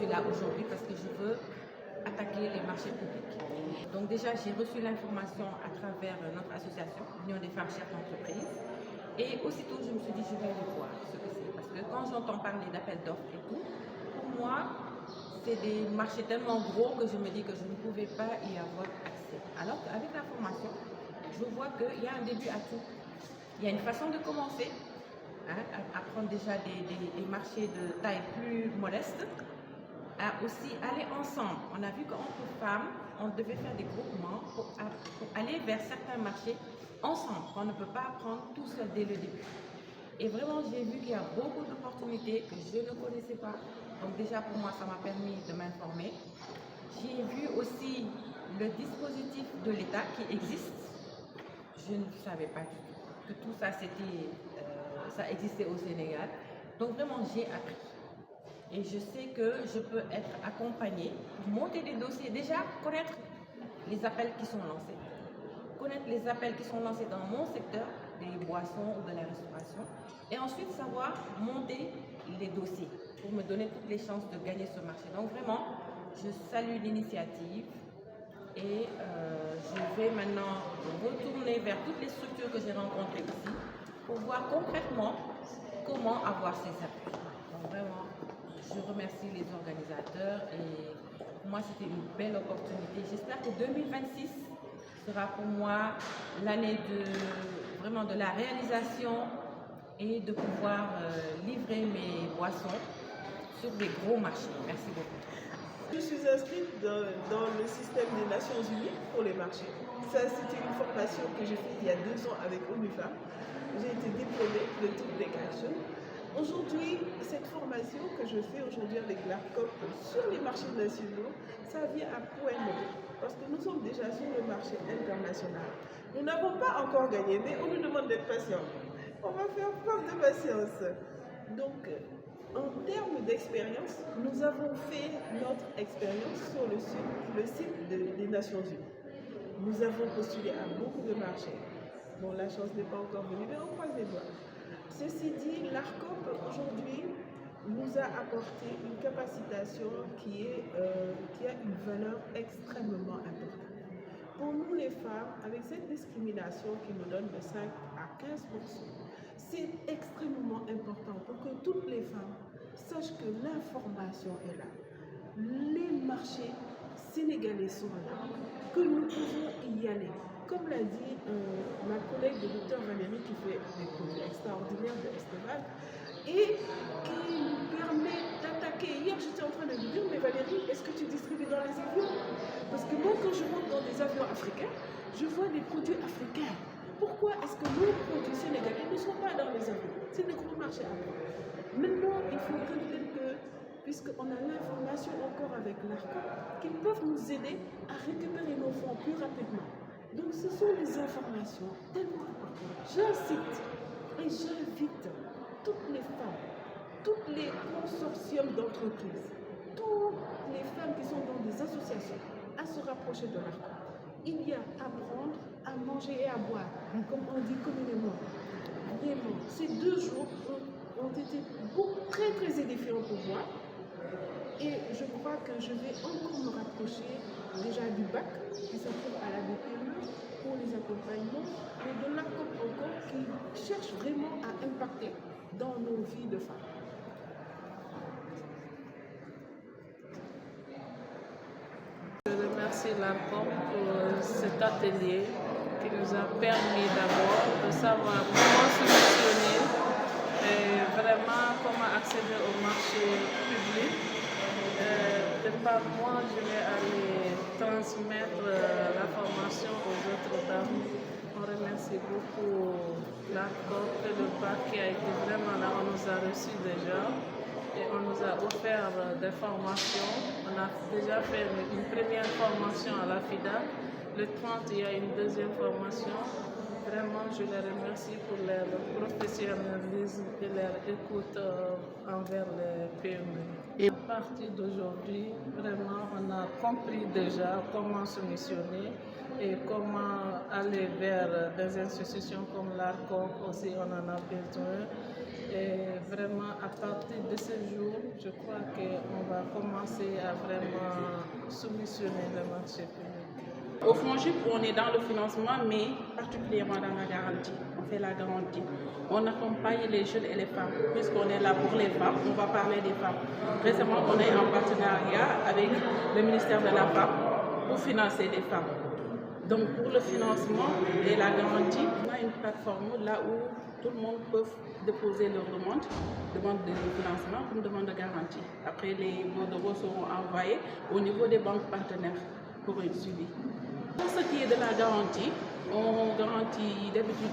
suis là aujourd'hui parce que je veux attaquer les marchés publics. Donc déjà, j'ai reçu l'information à travers notre association, l'Union des femmes chefs d'entreprise. Et aussitôt, je me suis dit, je vais aller voir ce que c'est. Parce que quand j'entends parler d'appels d'offres et tout, pour moi, c'est des marchés tellement gros que je me dis que je ne pouvais pas y avoir accès. Alors qu'avec la formation, je vois qu'il y a un début à tout. Il y a une façon de commencer, à prendre déjà des marchés de taille plus modeste, à aussi aller ensemble. On a vu qu'entre femmes, on devait faire des groupements pour aller vers certains marchés ensemble, qu'on ne peut pas apprendre tout seul dès le début. Et vraiment, j'ai vu qu'il y a beaucoup d'opportunités que je ne connaissais pas. Donc déjà, pour moi, ça m'a permis de m'informer. J'ai vu aussi le dispositif de l'État qui existe. Je ne savais pas du tout que tout ça, ça existait au Sénégal. Donc vraiment, j'ai appris. Et je sais que je peux être accompagnée pour monter des dossiers. Déjà, connaître les appels qui sont lancés. Connaître les appels qui sont lancés dans mon secteur, des boissons ou de la restauration. Et ensuite, savoir monter les dossiers pour me donner toutes les chances de gagner ce marché. Donc vraiment, je salue l'initiative. Et je vais maintenant retourner vers toutes les structures que j'ai rencontrées ici pour voir concrètement comment avoir ces appuis. Donc vraiment, je remercie les organisateurs et pour moi c'était une belle opportunité. J'espère que 2026 sera pour moi l'année vraiment de la réalisation et de pouvoir livrer mes boissons sur des gros marchés. Merci beaucoup. Je suis inscrite dans le système des Nations Unies pour les marchés. Ça, c'était une formation que j'ai faite il y a 2 ans avec ONUFEM. J'ai été diplômée de toutes les créations. Aujourd'hui, cette formation que je fais aujourd'hui avec l'ARCOP sur les marchés nationaux, ça vient à point nommé. Parce que nous sommes déjà sur le marché international. Nous n'avons pas encore gagné, mais on nous demande d'être patient. On va faire preuve de patience. Donc, en termes d'expérience, nous avons fait notre expérience sur le site des Nations Unies. Nous avons postulé à beaucoup de marchés. Bon, la chance n'est pas encore venue, mais on croise les doigts. Ceci dit, l'ARCOP aujourd'hui nous a apporté une capacitation qui a une valeur extrêmement importante. Pour nous les femmes, avec cette discrimination qui nous donne de 5 à 15%, c'est extrêmement important pour que toutes les femmes sachent que l'information est là. Les marchés sénégalais sont là, que nous pouvons y aller. Comme l'a dit ma collègue le docteur Valérie qui fait des produits extraordinaires de Esteban et qui nous permet d'attaquer. Hier j'étais en train de lui dire, mais Valérie, est-ce que tu distribues dans les avions? Parce que moi quand je monte dans des avions africains, je vois des produits africains. Pourquoi est-ce que nos produits sénégalais ne sont pas dans les avions? C'est des gros marchés à part. Maintenant, il faudrait peut-être que, puisqu'on a l'information encore avec l'ARCOP, qu'ils peuvent nous aider à récupérer nos fonds plus rapidement. Donc ce sont des informations tellement importantes. J'incite et j'invite toutes les femmes, tous les consortiums d'entreprises, toutes les femmes qui sont dans des associations à se rapprocher de l'ARCOP. Il y a à prendre, à manger et à boire, comme on dit communément. Vraiment, ces 2 jours ont été très très édifiants pour moi. Et je crois que je vais encore me rapprocher déjà du bac qui se trouve à la BPME pour les accompagnements, mais de l'ARCOP encore qui cherche vraiment à impacter dans nos vies de femmes. Je remercie l'ARCOP pour cet atelier qui nous a permis d'abord de savoir comment solutionner et vraiment comment accéder au marché public. De par moi, je vais aller transmettre la formation aux autres dames. On remercie beaucoup l'ARCOP et le BAC qui a été vraiment là. On nous a reçus déjà et on nous a offert des formations. On a déjà fait une première formation à la FIDA. Le 30, il y a une deuxième formation. vraiment, je les remercie pour leur professionnalisme et leur écoute envers les PME. Et à partir d'aujourd'hui, vraiment, on a compris déjà comment se missionner et comment aller vers des institutions comme l'ARCOM aussi, on en a besoin. Et vraiment, à partir de ce jour, je crois qu'on va commencer à vraiment soumissionner le marché public. Au FONGIP, on est dans le financement, mais particulièrement dans la garantie. On fait la garantie. On accompagne les jeunes et les femmes. Puisqu'on est là pour les femmes, on va parler des femmes. Récemment, on est en partenariat avec le ministère de la Femme pour financer les femmes. Donc pour le financement et la garantie, on a une plateforme là où tout le monde peut déposer leur demande de financement comme demande de garantie. Après, les bordereaux seront envoyés au niveau des banques partenaires pour un suivi. Pour ce qui est de la garantie, on garantit d'habitude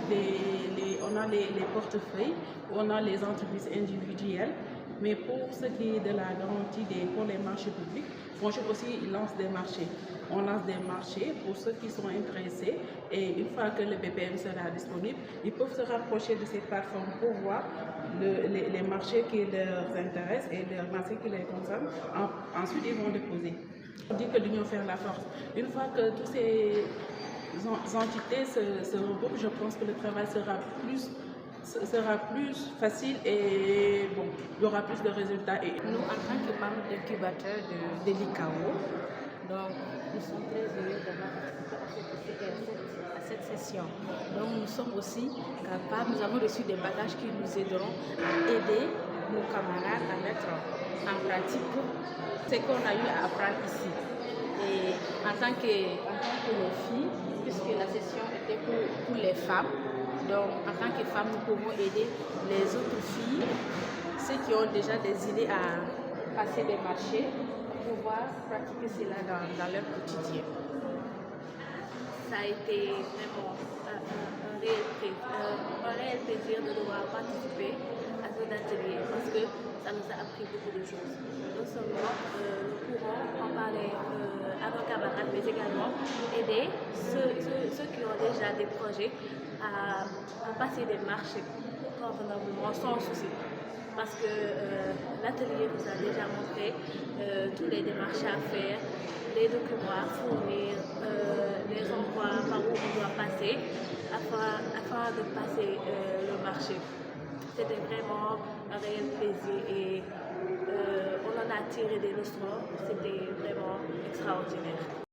on a les portefeuilles, on a les entreprises individuelles, mais pour ce qui est de la garantie pour les marchés publics, FONGIP aussi lance des marchés. On lance des marchés pour ceux qui sont intéressés et une fois que le BPM sera disponible, ils peuvent se rapprocher de ces plateformes pour voir les marchés qui leur intéressent et les marchés qui les concernent. Ensuite, ils vont déposer. On dit que l'union fait la force. Une fois que toutes ces entités se regroupent, je pense que le travail sera plus facile et bon, il y aura plus de résultats. Et nous, en tant que membres d'incubateur de l'ICAO, donc nous sommes très heureux d'avoir participé à cette session. Donc nous sommes aussi capables, nous avons reçu des bagages qui nous aideront à aider nos camarades à mettre en pratique ce qu'on a eu à apprendre ici. Et en tant que nos filles, puisque la session était pour les femmes, donc en tant que femmes, nous pouvons aider les autres filles, ceux qui ont déjà des idées à passer des marchés, pouvoir pratiquer cela dans leur quotidien. Ça a été vraiment un réel plaisir de devoir participer à cet atelier parce que ça nous a appris beaucoup de choses. Non seulement nous pourrons en parler à nos camarades, mais également aider ceux qui ont déjà des projets à passer des marchés convenablement sans souci. Parce que l'atelier nous a déjà montré tous les démarches à faire, les documents à fournir, les endroits par où on doit passer afin de passer le marché. C'était vraiment un réel plaisir et on en a tiré des leçons. C'était vraiment extraordinaire.